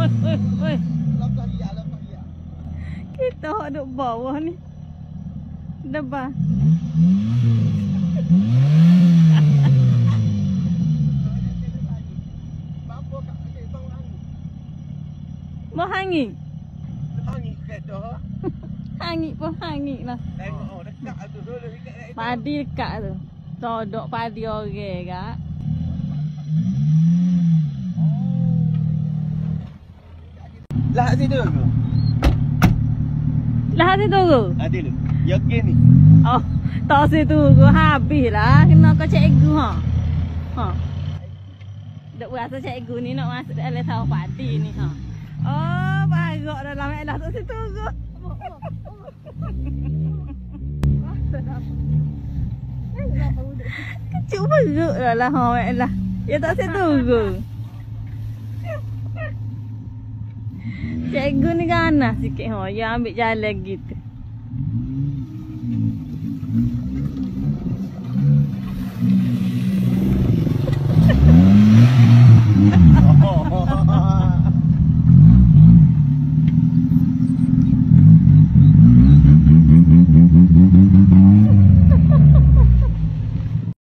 Oi. Kita duduk bawah ni. Depan. Mau hangit? Hangit kereta. Hangit pun hangit lah. Tengok dekat tu dulu dekat. Padi dekat tu. Sodok padi orang kak. Lah situ ke? Lah situ ke? Ada lu. Yakin ni. Oh, tak situ ke habis lah. Kena kau cikgu ha. Ha. Dek berasa cikgu ni nak masuk dalam sawah padi ni ha. Oh, bagak dalam elah tu situ ke. Kecil beruk lah ha elah. Ya tak situ ke. Cikgu ni ganas sikit ha. Ya ambil jalan gitu.